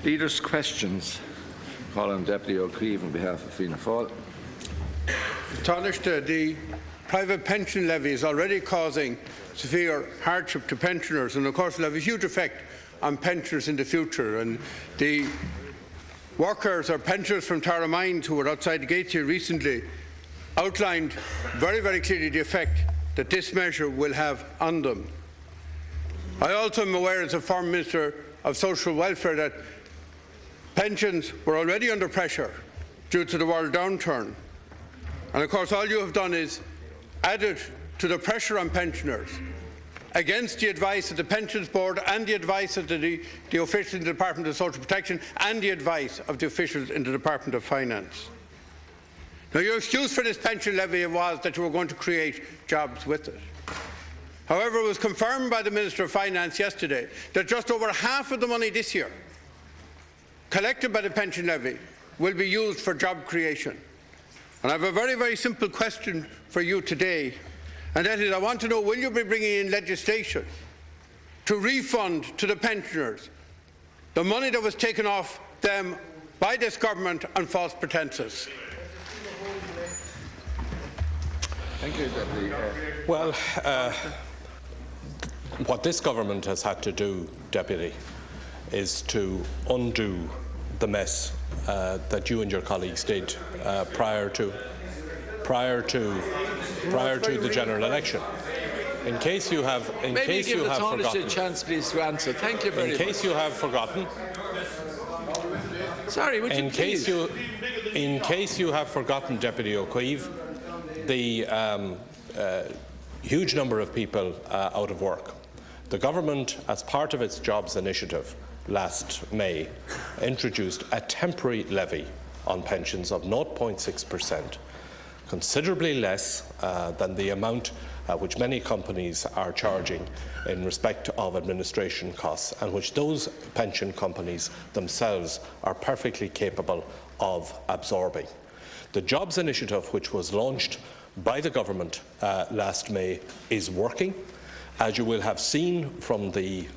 Leaders' questions. Call on Deputy O'Keefe on behalf of Fianna Fáil. Tánaiste, the private pension levy is already causing severe hardship to pensioners, and of course will have a huge effect on pensioners in the future. And the workers or pensioners from Tara Mines who were outside the gates here recently outlined very, very clearly the effect that this measure will have on them. I also am aware, as a former Minister of Social Welfare, that pensions were already under pressure due to the world downturn. And of course all you have done is added to the pressure on pensioners, against the advice of the Pensions Board and the advice of the officials in the Department of Social Protection and the advice of the officials in the Department of Finance. Now, your excuse for this pension levy was that you were going to create jobs with it. However, it was confirmed by the Minister of Finance yesterday that just over half of the money this year collected by the pension levy will be used for job creation. And I have a very, very simple question for you today, and that is, I want to know, will you be bringing in legislation to refund to the pensioners the money that was taken off them by this government on false pretences? Thank you, Deputy. Well, what this government has had to do, Deputy, is to undo the mess that you and your colleagues did prior to the general election. In case you have, forgotten, chance, please, to answer. Thank you very much. In case you have forgotten, sorry, would you please? In case you have forgotten, Deputy O'Keefe, the huge number of people out of work. The government, as part of its jobs initiative last May, introduced a temporary levy on pensions of 0.6%, considerably less than the amount which many companies are charging in respect of administration costs, and which those pension companies themselves are perfectly capable of absorbing. The jobs initiative, which was launched by the government last May, is working. As you will have seen from the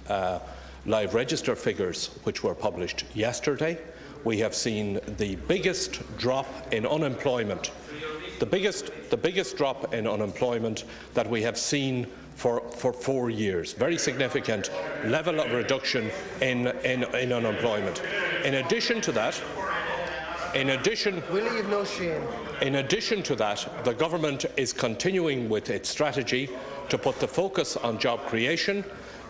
live register figures which were published yesterday, we have seen the biggest drop in unemployment, the biggest drop in unemployment that we have seen for 4 years. Very significant level of reduction in unemployment. In addition to that, the government is continuing with its strategy to put the focus on job creation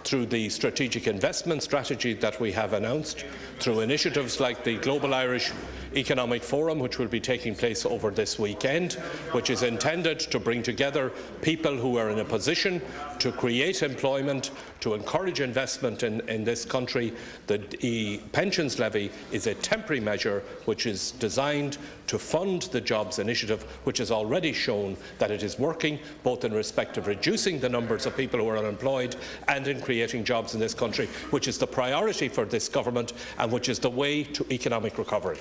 through the strategic investment strategy that we have announced, through initiatives like the Global Irish Economic Forum, which will be taking place over this weekend, which is intended to bring together people who are in a position to create employment, to encourage investment in this country. The pensions levy is a temporary measure which is designed to fund the jobs initiative, which has already shown that it is working, both in respect of reducing the numbers of people who are unemployed and in creating jobs in this country, which is the priority for this government and which is the way to economic recovery.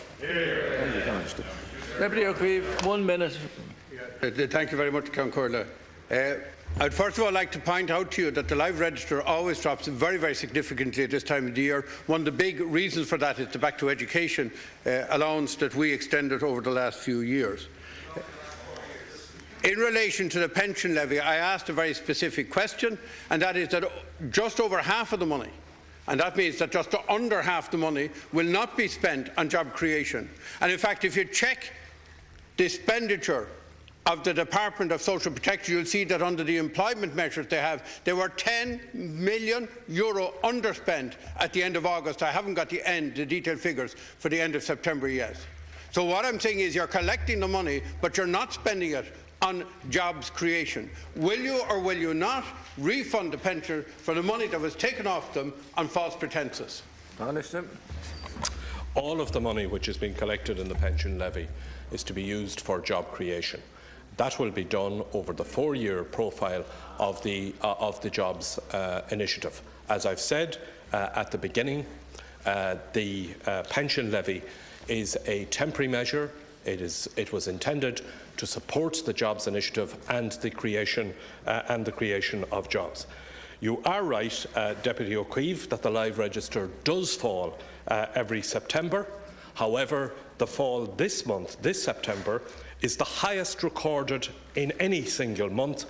Deputy O'Keefe, 1 minute. Thank you very much, Concordia. I'd first of all like to point out to you that the live register always drops very, very significantly at this time of the year. One of the big reasons for that is the Back to Education allowance that we extended over the last few years. In relation to the pension levy, I asked a very specific question, and that is that just over half of the money, and that means that just under half the money, will not be spent on job creation. And in fact, if you check the expenditure of the Department of Social Protection, you'll see that under the employment measures they were €10 million underspent at the end of August. I haven't got the detailed figures for the end of September yet. So what I'm saying is you're collecting the money, but you're not spending it on jobs creation. Will you or will you not refund the pensioner for the money that was taken off them on false pretences? All of the money which is being collected in the pension levy is to be used for job creation. That will be done over the 4-year profile of the jobs initiative. As I've said at the beginning, the pension levy is a temporary measure. It was intended to support the jobs initiative and the creation of jobs. You are right, Deputy O'Keefe, that the live register does fall every September. However, the fall this month, this September, is the highest recorded in any single month,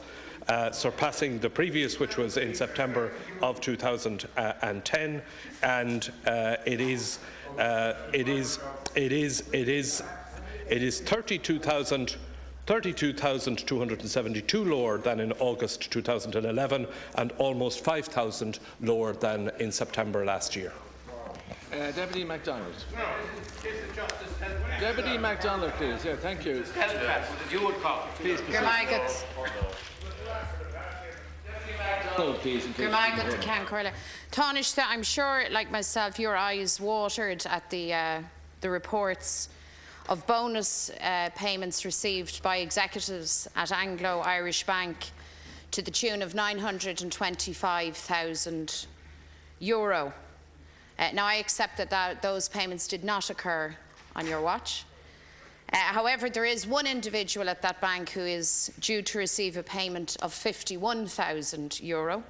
surpassing the previous, which was in September of 2010, and it is 32,272 lower than in August 2011, and almost 5,000 lower than in September last year. Deputy MacDonald. Deputy MacDonald, please. Yeah, thank you. Please, Tánaiste, I'm sure, like myself, your eyes watered at the reports of bonus payments received by executives at Anglo Irish Bank to the tune of €925,000. Now, I accept that those payments did not occur on your watch. However, there is one individual at that bank who is due to receive a payment of €51,000.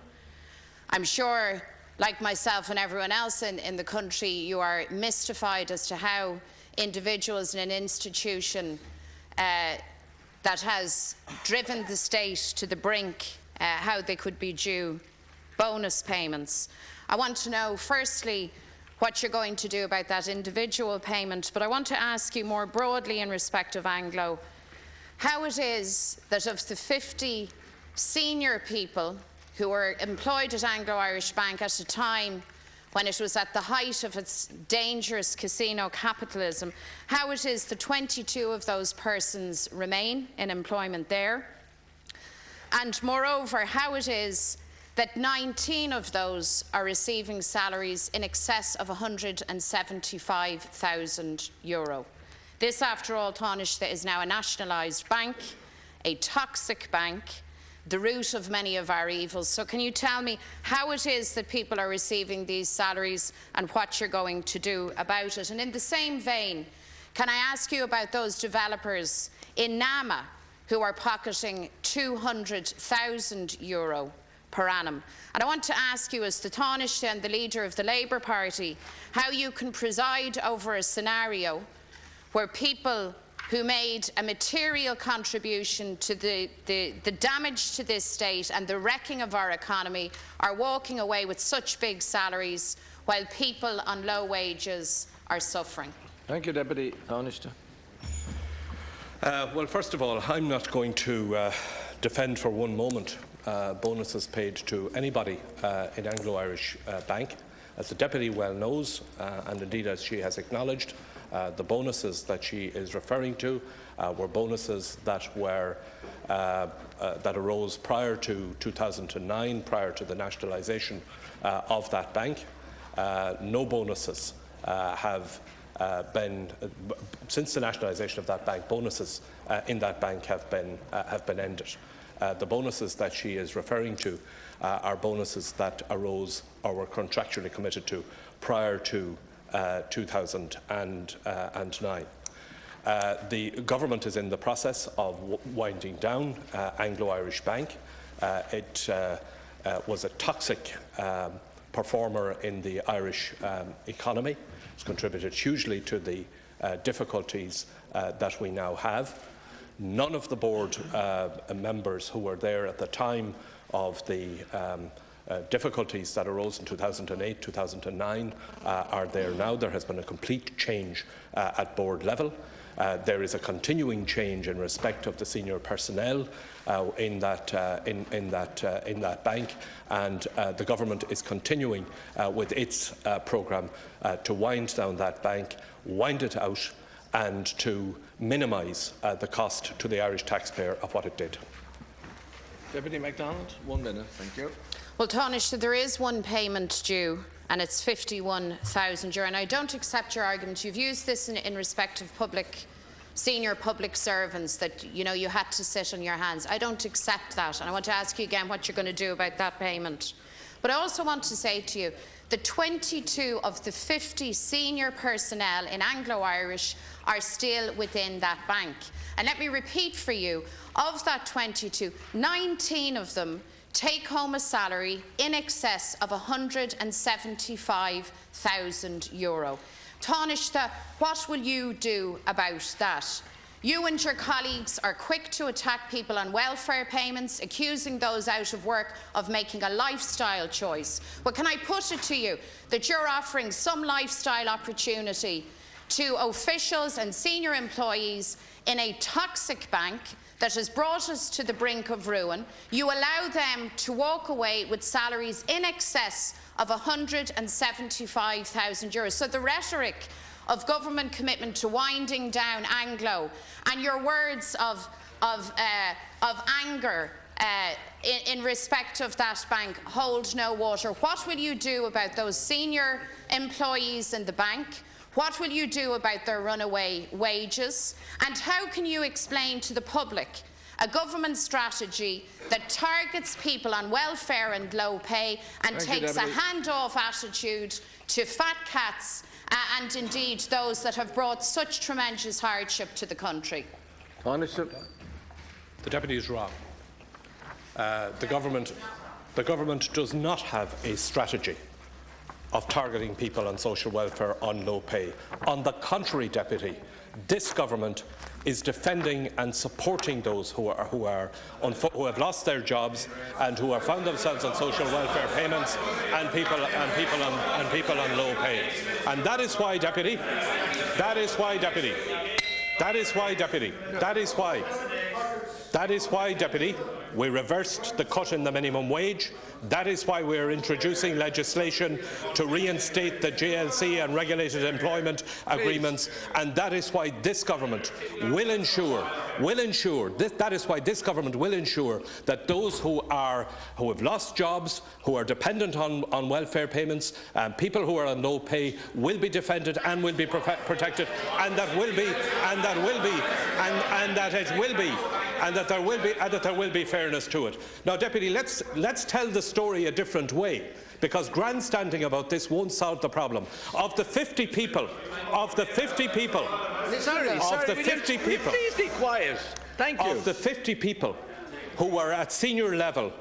I'm sure, like myself and everyone else in the country, you are mystified as to how individuals in an institution that has driven the state to the brink, how they could be due bonus payments. I want to know, firstly, what you're going to do about that individual payment, but I want to ask you more broadly in respect of Anglo, how it is that of the 50 senior people who were employed at Anglo Irish Bank at a time when it was at the height of its dangerous casino capitalism, how it is that 22 of those persons remain in employment there, and moreover, how it is that 19 of those are receiving salaries in excess of €175,000. This, after all, Tánaiste, is now a nationalised bank, a toxic bank, the root of many of our evils. So can you tell me how it is that people are receiving these salaries and what you're going to do about it? And in the same vein, can I ask you about those developers in Nama who are pocketing €200,000 per annum? And I want to ask you, as the Tánaiste and the leader of the Labour Party, how you can preside over a scenario where people who made a material contribution to the damage to this state and the wrecking of our economy are walking away with such big salaries while people on low wages are suffering. Thank you, Deputy Tánaiste. Well, first of all, I'm not going to defend for one moment bonuses paid to anybody in Anglo Irish Bank. As the Deputy well knows, and indeed as she has acknowledged, the bonuses that she is referring to were bonuses that arose prior to 2009, prior to the nationalisation of that bank. No bonuses have been, since the nationalisation of that bank, bonuses in that bank have been ended. The bonuses that she is referring to are bonuses that arose or were contractually committed to prior to 2009. The government is in the process of winding down Anglo Irish Bank. It was a toxic performer in the Irish economy. It's contributed hugely to the difficulties that we now have. None of the board members who were there at the time of the difficulties that arose in 2008, 2009 are there now. There has been a complete change at board level. There is a continuing change in respect of the senior personnel in that bank, and the government is continuing with its programme to wind down that bank, wind it out, and to minimise the cost to the Irish taxpayer of what it did. Deputy MacDonald, 1 minute. Thank you. Well, Tánaiste, there is one payment due, and it's €51,000. And I don't accept your argument. You've used this in respect of senior public servants, that you had to sit on your hands. I don't accept that, and I want to ask you again what you're going to do about that payment. But I also want to say to you that 22 of the 50 senior personnel in Anglo Irish are still within that bank. And let me repeat for you, of that 22, 19 of them take home a salary in excess of €175,000. Tánaiste, what will you do about that? You and your colleagues are quick to attack people on welfare payments, accusing those out of work of making a lifestyle choice. But can I put it to you that you're offering some lifestyle opportunity to officials and senior employees in a toxic bank that has brought us to the brink of ruin? You allow them to walk away with salaries in excess of €175,000. So the rhetoric of government commitment to winding down Anglo and your words of anger in respect of that bank hold no water. What will you do about those senior employees in the bank? What will you do about their runaway wages? And how can you explain to the public a government strategy that targets people on welfare and low pay and takes a hand-off attitude to fat cats and indeed those that have brought such tremendous hardship to the country? Tánaiste. The Deputy is wrong. The government does not have a strategy of targeting people on social welfare on low pay. On the contrary, Deputy, this government is defending and supporting those who have lost their jobs and who have found themselves on social welfare payments and people on low pay. And that is why, Deputy. That is why, Deputy. That is why, Deputy. That is why. That is why, Deputy, we reversed the cut in the minimum wage. That is why we are introducing legislation to reinstate the GLC and regulated employment agreements. And that is why this government will ensure that those who have lost jobs, who are dependent on welfare payments, people who are on low pay will be defended and will be protected, and that there will be fairness to it. Now, Deputy, let's tell the story a different way, because grandstanding about this won't solve the problem. Of the 50 people, please be quiet. Thank you. Of the 50 people who were at senior level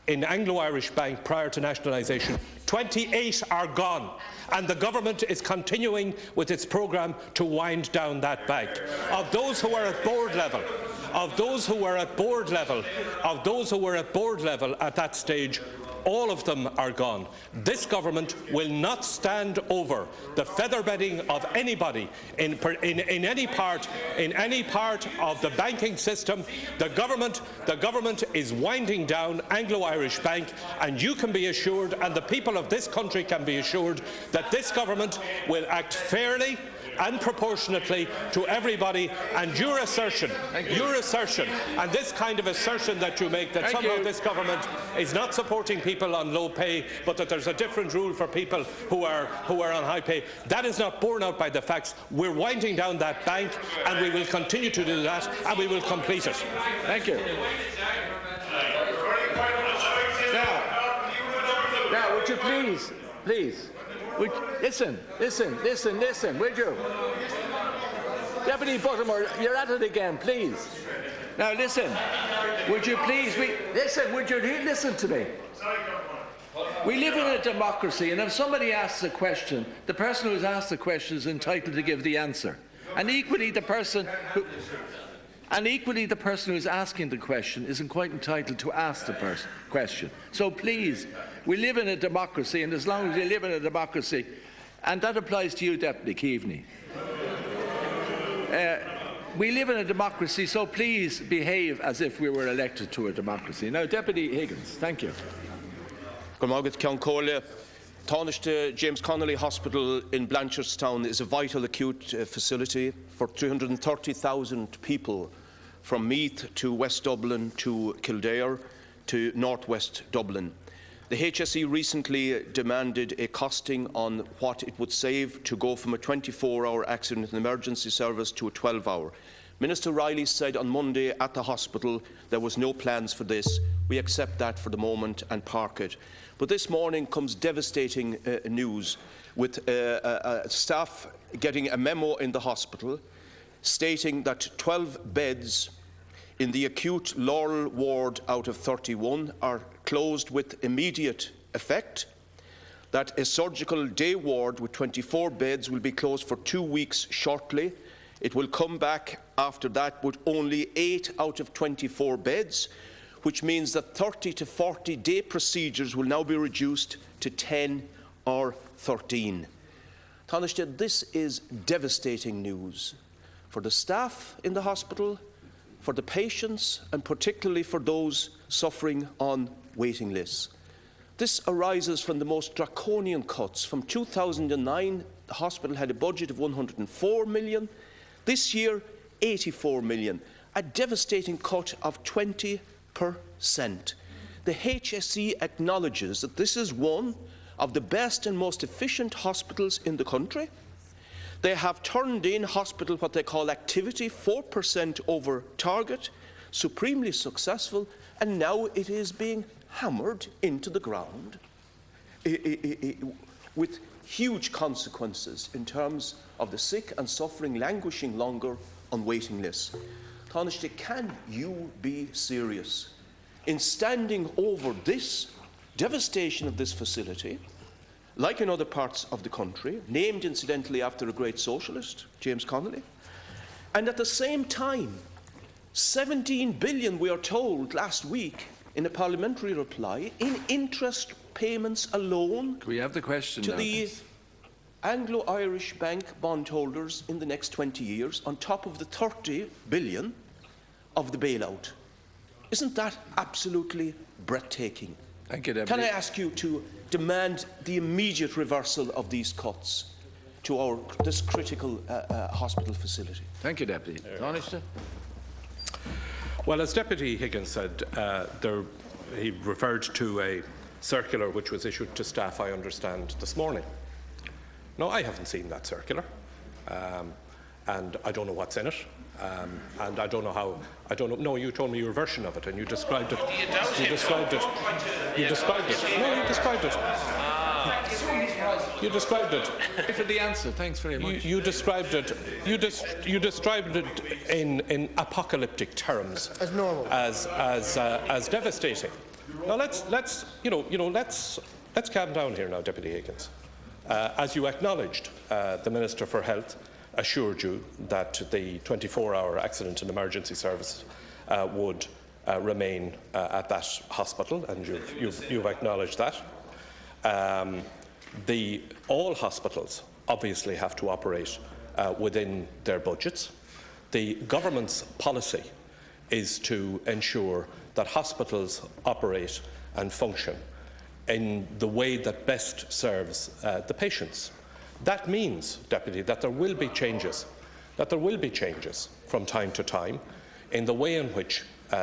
in Anglo-Irish Bank prior to nationalisation, 28 are gone, and the government is continuing with its programme to wind down that bank. Of those who are at board level, at that stage, all of them are gone. This government will not stand over the featherbedding of anybody in any part of the banking system. The government is winding down Anglo-Irish Bank, and you can be assured, and the people of this country can be assured, that this government will act fairly and proportionately to everybody. And your assertion, and this kind of assertion that you make, that somehow this government is not supporting people on low pay, but that there's a different rule for people who are on high pay, that is not borne out by the facts. We're winding down that bank, and we will continue to do that, and we will complete it. Thank you. Now, would you please, listen, would you? Deputy Buttimer, you're at it again, please. Now listen, would you please, listen to me? We live in a democracy, and if somebody asks a question, the person who's asked the question is entitled to give the answer. And equally the person who's asking the question isn't quite entitled to ask the question. So please, we live in a democracy, and as long as we live in a democracy, and that applies to you, Deputy Keaveney, we live in a democracy, so please behave as if we were elected to a democracy. Now, Deputy Higgins, thank you. Tánaiste James Connolly Hospital in Blanchardstown is a vital acute facility for 330,000 people from Meath to West Dublin to Kildare to North West Dublin. The HSE recently demanded a costing on what it would save to go from a 24-hour accident and emergency service to a 12-hour. Minister Riley said on Monday at the hospital there was no plans for this. We accept that for the moment and park it. But this morning comes devastating news, with staff getting a memo in the hospital stating that 12 beds in the acute Laurel ward out of 31 are closed with immediate effect, that a surgical day ward with 24 beds will be closed for 2 weeks shortly. It will come back after that with only 8 out of 24 beds, which means that 30 to 40 day procedures will now be reduced to 10 or 13. Tánaiste, this is devastating news for the staff in the hospital, for the patients, and particularly for those suffering on waiting lists. This arises from the most draconian cuts. From 2009, the hospital had a budget of 104 million. This year, 84 million, a devastating cut of 20%. The HSE acknowledges that this is one of the best and most efficient hospitals in the country. They have turned in hospital what they call activity, 4% over target, supremely successful, and now it is being hammered into the ground with huge consequences in terms of the sick and suffering languishing longer on waiting lists. Tánaiste, can you be serious in standing over this devastation of this facility, like in other parts of the country, named incidentally after a great socialist, James Connolly, and at the same time 17 billion, we are told last week in a parliamentary reply, in interest payments alone Can we have the question to now, the please? Anglo-Irish bank bondholders in the next 20 years, on top of the 30 billion of the bailout. Isn't that absolutely breathtaking? Thank you, Deputy. Can I ask you to demand the immediate reversal of these cuts to this critical hospital facility? Thank you, Deputy. Tánaiste? Well, as Deputy Higgins said, he referred to a circular which was issued to staff, I understand, this morning. No, I haven't seen that circular, and I don't know what's in it, and I don't know how. I don't know. No, you told me your version of it, and you described it. You described it. You described it. No, you described it. You described it. For the answer, thanks very much. You described it. You described it in apocalyptic terms, as normal, as devastating. Now let's calm down here now, Deputy Higgins. As you acknowledged, the Minister for Health assured you that the 24-hour accident and emergency service would remain at that hospital, and you've acknowledged that. All hospitals obviously have to operate within their budgets. The government's policy is to ensure that hospitals operate and function in the way that best serves the patients. That means, Deputy, that there will be changes, from time to time in the way in which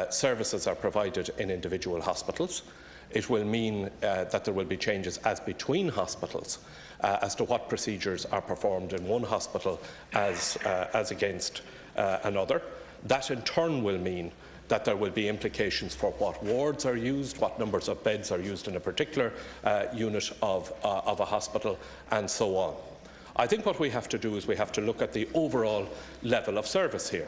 services are provided in individual hospitals. It will mean that there will be changes as between hospitals as to what procedures are performed in one hospital as against another. That in turn will mean that there will be implications for what wards are used, what numbers of beds are used in a particular unit of a hospital, and so on. I think what we have to do is we have to look at the overall level of service here.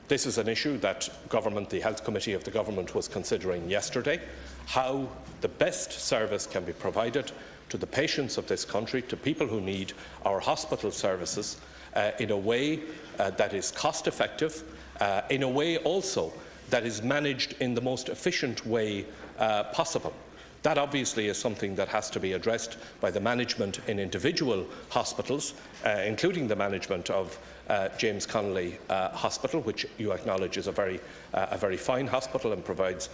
This is an issue that the Health Committee of the Government was considering yesterday, how the best service can be provided to the patients of this country, to people who need our hospital services in a way that is cost-effective, in a way also that is managed in the most efficient way possible. That obviously is something that has to be addressed by the management in individual hospitals, including the management of James Connolly Hospital, which you acknowledge is a very fine hospital and provides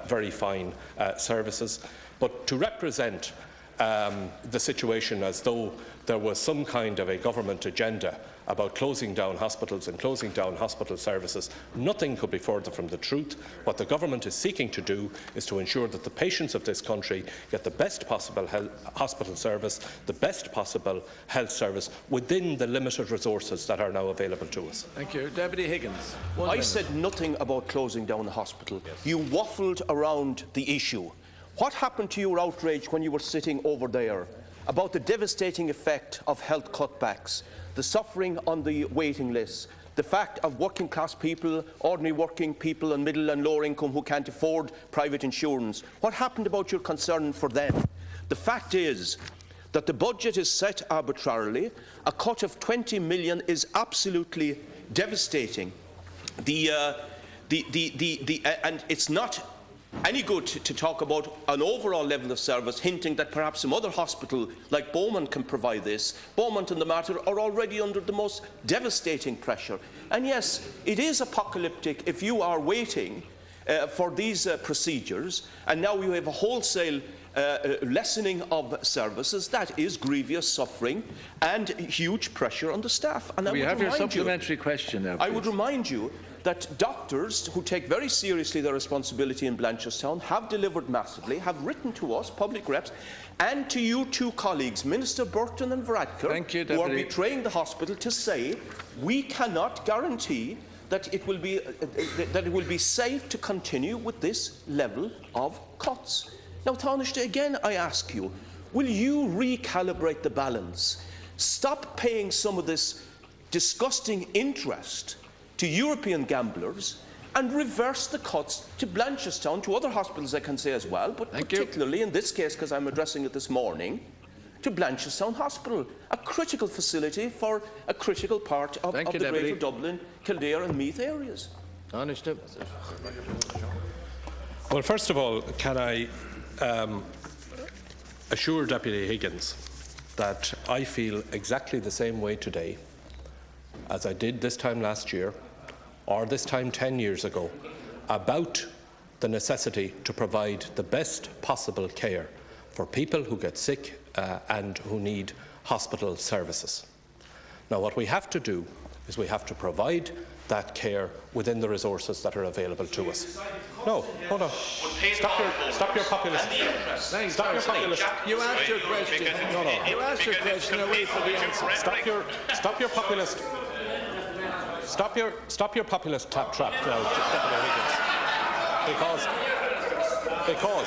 very fine services. But to represent the situation as though there was some kind of a government agenda about closing down hospitals and closing down hospital services, nothing could be further from the truth. What the government is seeking to do is to ensure that the patients of this country get the best possible hospital service, the best possible health service within the limited resources that are now available to us. Thank you. Deputy Higgins. I said nothing about closing down the hospital. Yes. You waffled around the issue. What happened to your outrage when you were sitting over there about the devastating effect of health cutbacks, the suffering on the waiting lists, the fact of working class people, ordinary working people and middle and lower income who can't afford private insurance? What happened about your concern for them? The fact is that the budget is set arbitrarily. A cut of 20 million is absolutely devastating. And it's not any good to talk about an overall level of service, hinting that perhaps some other hospital like Beaumont can provide this. Beaumont and the Mater are already under the most devastating pressure. And yes, it is apocalyptic if you are waiting for these procedures, and now you have a wholesale lessening of services. That is grievous suffering and huge pressure on the staff. And we have your supplementary question now, please. I would remind you that doctors who take very seriously their responsibility in Blanchardstown have delivered massively, have written to us, public reps, and to you two colleagues, Minister Burton and Varadkar, who are betraying the hospital, to say we cannot guarantee that it will be safe to continue with this level of cuts. Now, Tánaiste, again I ask you, will you recalibrate the balance? Stop paying some of this disgusting interest to European gamblers and reverse the cuts to Blanchardstown, to other hospitals I can say as well, but particularly in this case, because I'm addressing it this morning, to Blanchardstown Hospital, a critical facility for a critical part of the Greater Dublin, Kildare and Meath areas. Tánaiste. Well, first of all, can I assure Deputy Higgins that I feel exactly the same way today as I did this time last year or this time 10 years ago about the necessity to provide the best possible care for people who get sick and who need hospital services. Now, what we have to do is we have to provide that care within the resources that are available to us. No, hold on. Stop your populist. Stop your populist. You asked your question. No. You asked your question. Now wait for the answer. Stop your populist. Stop your populist trap now, Deputy Higgins. Because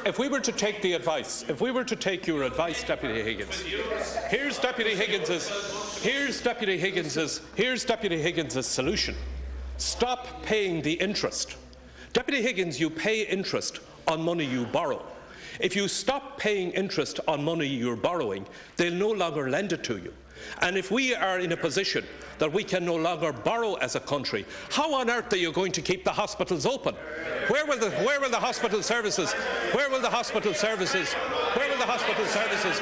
if we were to take the advice, if we were to take your advice, Deputy Higgins, here's Deputy Higgins's solution. Stop paying the interest. Deputy Higgins, you pay interest on money you borrow. If you stop paying interest on money you're borrowing, they'll no longer lend it to you. And if we are in a position that we can no longer borrow as a country, how on earth are you going to keep the hospitals open? Where will the hospital services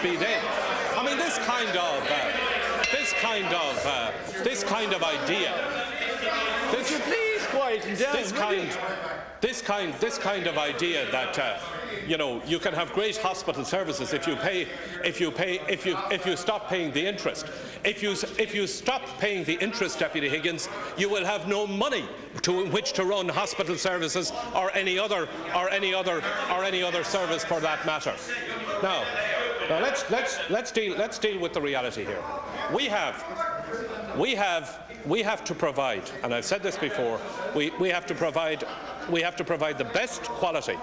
be then? I mean, this kind of idea. Would you please quieten down? This kind of idea that you can have great hospital services if you stop paying the interest. If you stop paying the interest, Deputy Higgins, you will have no money in which to run hospital services or any other service for that matter. Now let's deal with the reality here. We have to provide, and I've said this before, we have to provide the best quality.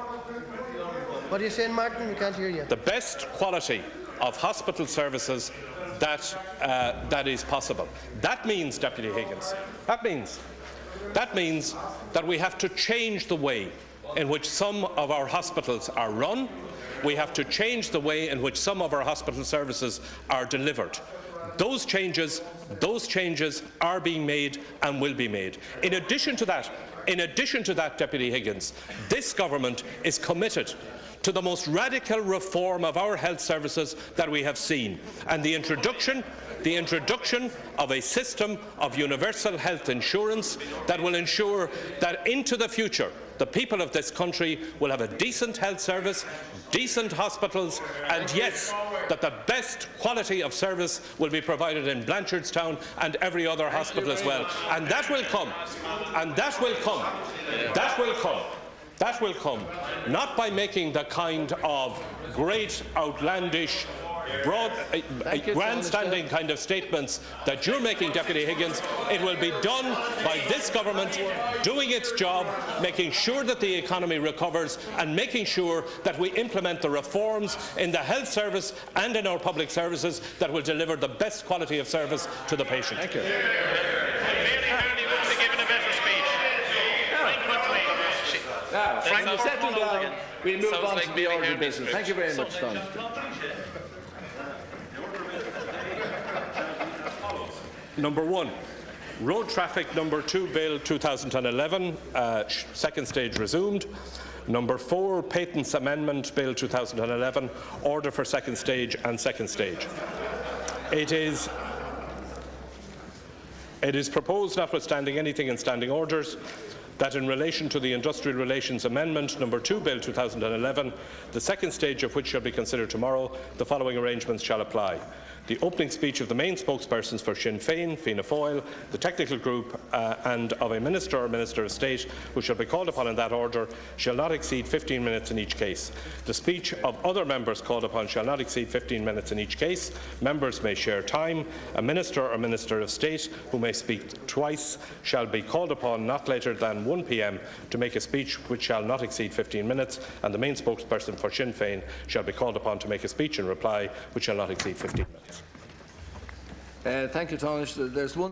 What are you saying, Martin? We can't hear you. The best quality of hospital services that is possible. That means, Deputy Higgins, that means that we have to change the way in which some of our hospitals are run. We have to change the way in which some of our hospital services are delivered. Those changes are being made and will be made. In addition to that, Deputy Higgins, this government is committed to the most radical reform of our health services that we have seen, and the introduction of a system of universal health insurance that will ensure that into the future the people of this country will have a decent health service, decent hospitals, and yes, that the best quality of service will be provided in Blanchardstown and every other hospital as well. And that will come not by making the kind of great, outlandish broad, grandstanding kind of statements that you're making, Deputy Higgins. It will be done by this government doing its job, making sure that the economy recovers and making sure that we implement the reforms in the health service and in our public services that will deliver the best quality of service to the patient. Thank you. Now, when you settle down, we'll move on to the order of business. Thank you very much, Don. Number 1. Road Traffic Number 2 Bill 2011, second stage resumed. Number 4, Patents Amendment Bill 2011, order for second stage and second stage. It is proposed, notwithstanding anything in standing orders, that in relation to the Industrial Relations Amendment Number 2 Bill 2011, the second stage of which shall be considered tomorrow, the following arrangements shall apply. The opening speech of the main spokespersons for Sinn Féin, Fianna Fáil, the technical group and of a Minister or Minister of State who shall be called upon in that order shall not exceed 15 minutes in each case. The speech of other members called upon shall not exceed 15 minutes in each case. Members may share time. A Minister or Minister of State who may speak twice shall be called upon not later than 1 p.m. to make a speech which shall not exceed 15 minutes, and the main spokesperson for Sinn Féin shall be called upon to make a speech in reply which shall not exceed 15 minutes. Thank you, Tánaiste. There's one.